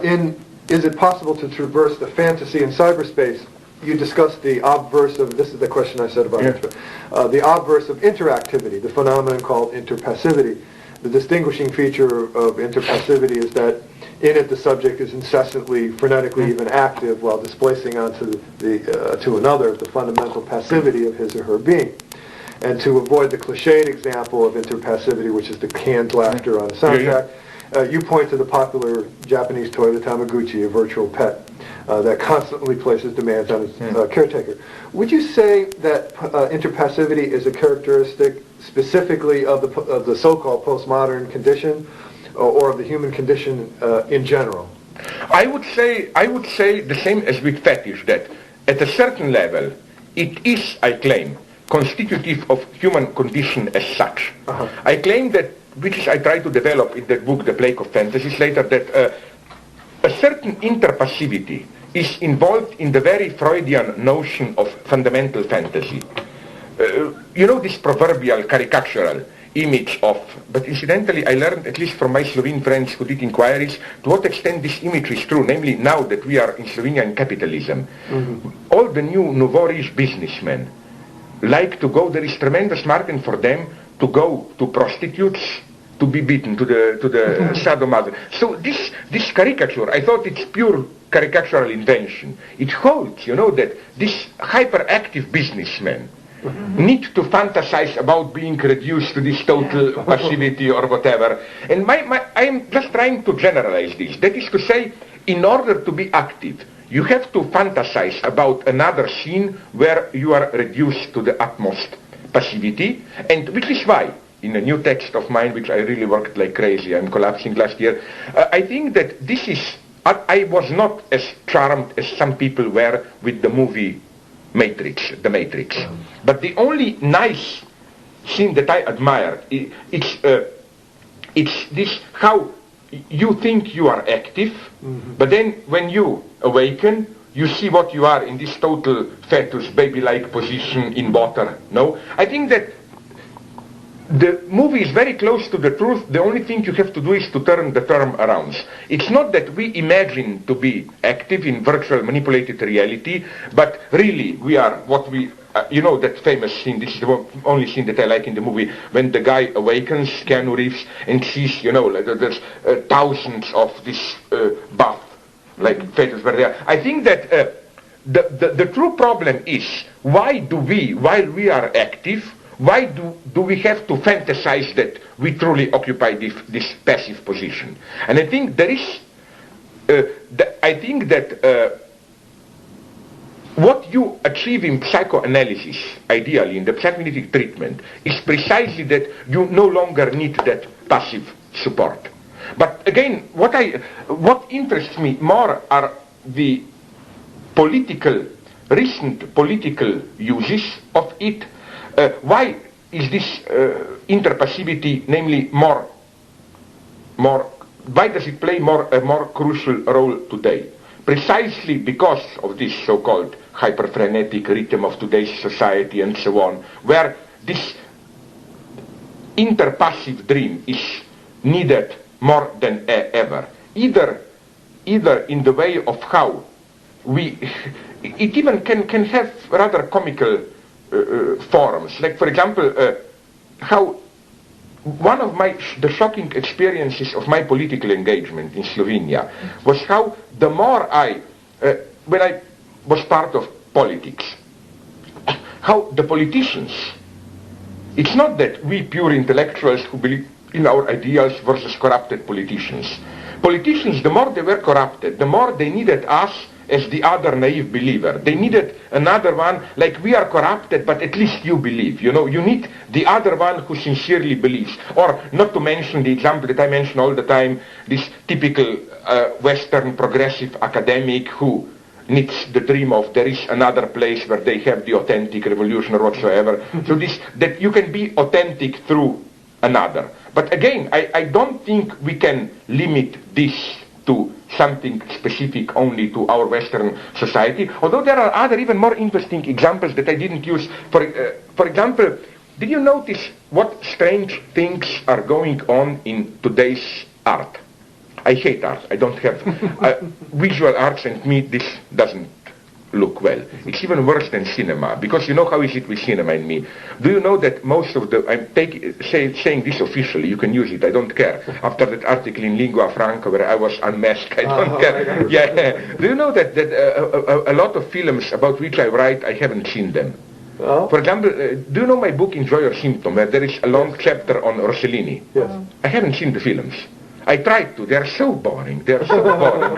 In Is It Possible to Traverse the Fantasy in Cyberspace, you discussed the obverse of, this is the question I said about the obverse of interactivity, the phenomenon called interpassivity. The distinguishing feature of interpassivity is that in it the subject is incessantly, frenetically even active while displacing onto to another the fundamental passivity of his or her being. And to avoid the cliched example of interpassivity, which is the canned laughter on a soundtrack, you point to the popular Japanese toy, the Tamagotchi, a virtual pet, that constantly places demands on its caretaker. Would you say that interpassivity is a characteristic specifically of the so-called postmodern condition, or of the human condition in general? I would say the same as with fetish, that at a certain level it is, I claim, constitutive of human condition as such. I claim that, which I try to develop in that book, The Plague of Fantasies, later, that a certain interpassivity is involved in the very Freudian notion of fundamental fantasy. You know this proverbial caricatural image of, but incidentally I learned, at least from my Slovene friends who did inquiries, to what extent this image is true, namely now that we are in Slovenia in capitalism. All the new nouveau riche businessmen like to go, there is tremendous market for them to go to prostitutes, to be beaten, to the sadomaso. So this caricature, I thought it's pure caricatural invention. It holds, you know, that these hyperactive businessmen need to fantasize about being reduced to this total passivity or whatever. And I am just trying to generalize this. That is to say, in order to be active, you have to fantasize about another scene where you are reduced to the utmost passivity, and which is why, in a new text of mine, which I really worked like crazy, I'm collapsing last year, I think that this is, I was not as charmed as some people were with the movie Matrix, The Matrix. But the only nice scene that I admire, it's this, how you think you are active, but then when you awaken, you see what you are in this total fetus, baby-like position in water. No? I think that the movie is very close to the truth. The only thing you have to do is to turn the term around. It's not that we imagine to be active in virtual manipulated reality, but really we are what we, you know that famous scene, this is the only scene that I like in the movie, when the guy awakens, Keanu Reeves, and sees, you know, like, there's thousands of this bath, like fetus were there. I think that the true problem is, why do we, while we are active, why do we have to fantasize that we truly occupy this passive position? And I think there is, I think that what you achieve in psychoanalysis, ideally in the psychoanalytic treatment, is precisely that you no longer need that passive support. But again, what interests me more are the recent political uses of it. Why is this interpassivity, namely why does it play a more crucial role today? Precisely because of this so-called hyper-frenetic rhythm of today's society and so on, where this interpassive dream is needed more than ever. Either in the way of how it even can have rather comical forms. Like, for example, how one of the shocking experiences of my political engagement in Slovenia was how the more when I was part of politics, how the politicians, it's not that we pure intellectuals who believe in our ideals versus corrupted politicians. Politicians, the more they were corrupted, the more they needed us as the other naive believer. They needed another one, like, we are corrupted, but at least you believe. You know, you need the other one who sincerely believes. Or, not to mention the example that I mention all the time, this typical Western progressive academic who needs the dream of there is another place where they have the authentic revolution or whatsoever. So that you can be authentic through another. But again, I don't think we can limit this to something specific only to our Western society, although there are other even more interesting examples that I didn't use. For example, did you notice what strange things are going on in today's art? I hate art. I don't have visual arts, and me this doesn't look well. It's even worse than cinema, because you know how is it with cinema and me. Do you know that most of the, I'm saying this officially, you can use it, I don't care. After that article in Lingua Franca where I was unmasked, I don't care. Yeah. Do you know that a lot of films about which I write, I haven't seen them? Oh. For example, do you know my book Enjoy Your Symptom, where there is a long chapter on Rossellini? Yes. I haven't seen the films. I tried to. They are so boring. They are so boring.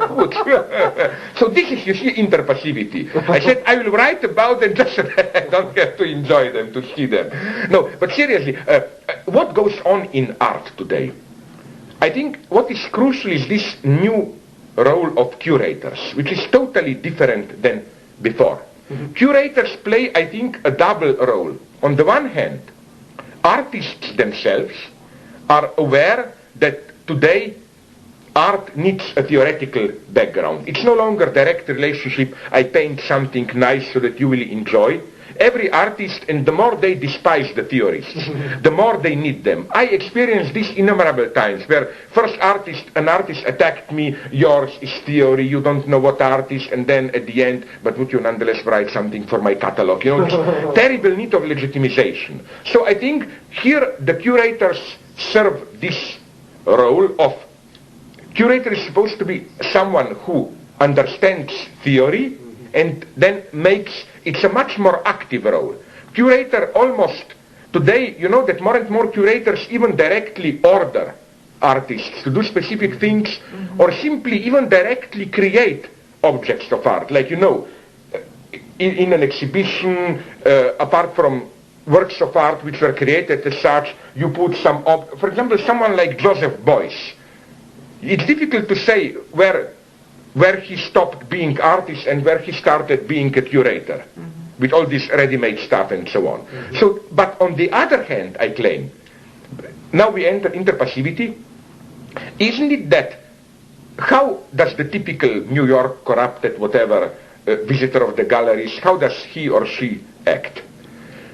So this is, you see, interpassivity. I said I will write about them, just I don't have to enjoy them, to see them. No, but seriously, what goes on in art today? I think what is crucial is this new role of curators, which is totally different than before. Mm-hmm. Curators play, I think, a double role. On the one hand, artists themselves are aware that today, art needs a theoretical background. It's no longer direct relationship, I paint something nice so that you will enjoy. Every artist, and the more they despise the theorists, the more they need them. I experienced this innumerable times, where first an artist attacked me, yours is theory, you don't know what art is, and then at the end, but would you nonetheless write something for my catalog? You know, this terrible need of legitimization. So I think here the curators serve this role of, curator is supposed to be someone who understands theory and then makes, it's a much more active role. Curator almost, today, you know that more and more curators even directly order artists to do specific things, or simply even directly create objects of art. Like, you know, in an exhibition, apart from works of art which were created as such, you put some, for example, someone like Joseph Beuys. It's difficult to say where he stopped being artist and where he started being a curator, with all this ready-made stuff and so on. So, but on the other hand, I claim, now we enter interpassivity, isn't it that, how does the typical New York corrupted, whatever, visitor of the galleries, how does he or she act?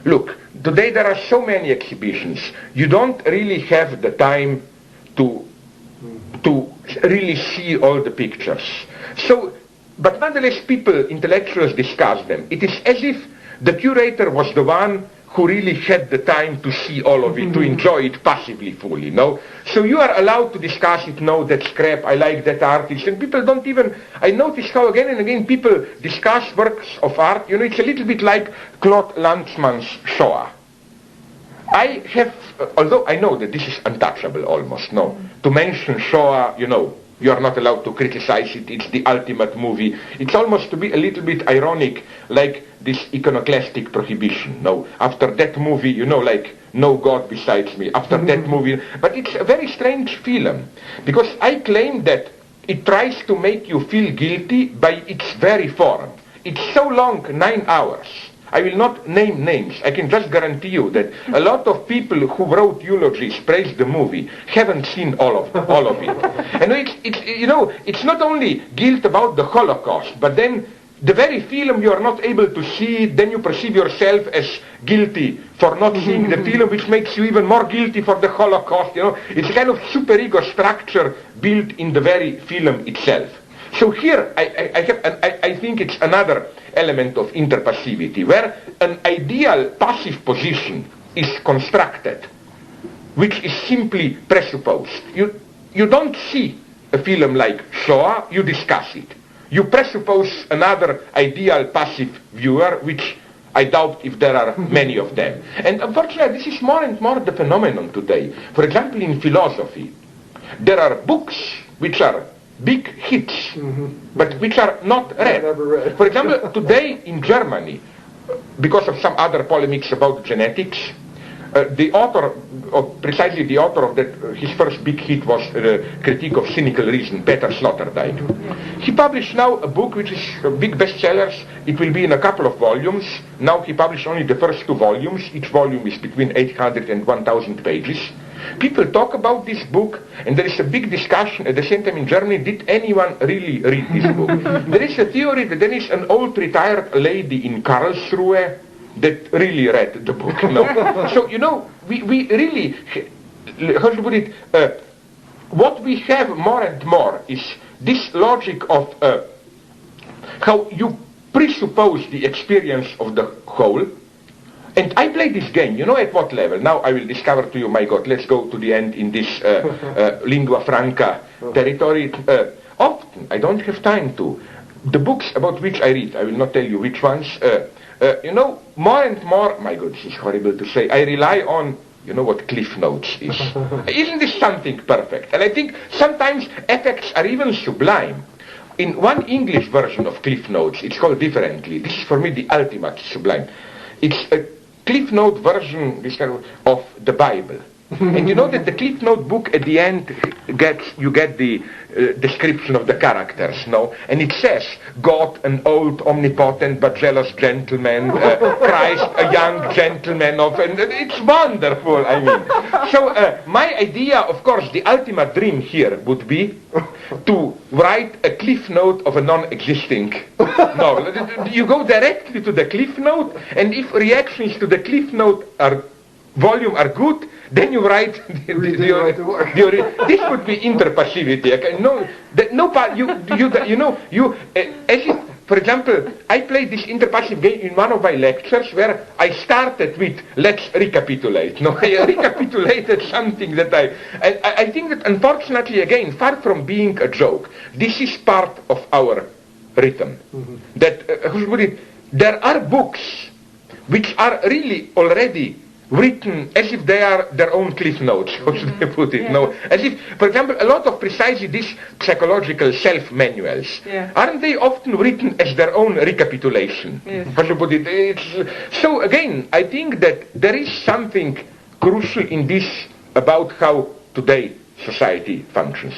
Look, today there are so many exhibitions, you don't really have the time to really see all the pictures. So, but nonetheless people, intellectuals, discuss them. It is as if the curator was the one who really had the time to see all of it, to enjoy it passively, fully, no? So you are allowed to discuss it, no, that's crap, I like that artist, and people don't even, I notice how again and again people discuss works of art, you know, it's a little bit like Claude Lanzmann's Shoah. I have, although I know that this is untouchable almost, no, to mention Shoah, you know, you are not allowed to criticize it, it's the ultimate movie. It's almost to be a little bit ironic, like this iconoclastic prohibition, no. After that movie, you know, like, no God besides me, after that movie. But it's a very strange film, because I claim that it tries to make you feel guilty by its very form. It's so long, 9 hours. I will not name names. I can just guarantee you that a lot of people who wrote eulogies, praised the movie, haven't seen all of it. And it's you know, it's not only guilt about the Holocaust, but then the very film you are not able to see, then you perceive yourself as guilty for not seeing the film, which makes you even more guilty for the Holocaust. You know, it's a kind of superego structure built in the very film itself. So here I think it's another element of interpassivity, where an ideal passive position is constructed, which is simply presupposed. You don't see a film like Shoah, you discuss it. You presuppose another ideal passive viewer, which I doubt if there are many of them. And unfortunately, this is more and more the phenomenon today. For example, in philosophy, there are books which are big hits, but which are not read. For example, today in Germany, because of some other polemics about genetics, the author of that, his first big hit was the Critique of Cynical Reason, Peter Sloterdijk. He published now a book which is a big bestsellers. It will be in a couple of volumes. Now he published only the first 2 volumes. Each volume is between 800 and 1,000 pages. People talk about this book, and there is a big discussion at the same time in Germany, did anyone really read this book? There is a theory that there is an old retired lady in Karlsruhe that really read the book. No? So, you know, we really, how to put it, what we have more and more is this logic of how you presuppose the experience of the whole. And I play this game, you know at what level? Now I will discover to you, my God, let's go to the end in this lingua franca territory. Often, I don't have time to. The books about which I read, I will not tell you which ones, you know, more and more, my God, this is horrible to say, I rely on, you know what Cliff Notes is. Isn't this something perfect? And I think sometimes effects are even sublime. In one English version of Cliff Notes, it's called differently. This is for me the ultimate sublime. It's a Cliff Note version of the Bible. And you know that the Cliff Note book at the end you get the description of the characters, no? And it says, God, an old, omnipotent, but jealous gentleman, Christ, a young gentleman and it's wonderful, I mean. So my idea, of course, the ultimate dream here would be to write a Cliff Note of a non-existing novel. You go directly to the Cliff Note, and if reactions to the Cliff Note volume are good, then you write this would be interpassivity. Okay? For example, I played this interpassive game in one of my lectures where I started with let's recapitulate. No, I recapitulated something that I think that unfortunately again, far from being a joke, this is part of our rhythm. That there are books which are really already written as if they are their own Cliff Notes, how should I put it? No, as if, for example, a lot of precisely these psychological self-manuals, aren't they often written as their own recapitulation? How should I put it? So again, I think that there is something crucial in this about how today society functions.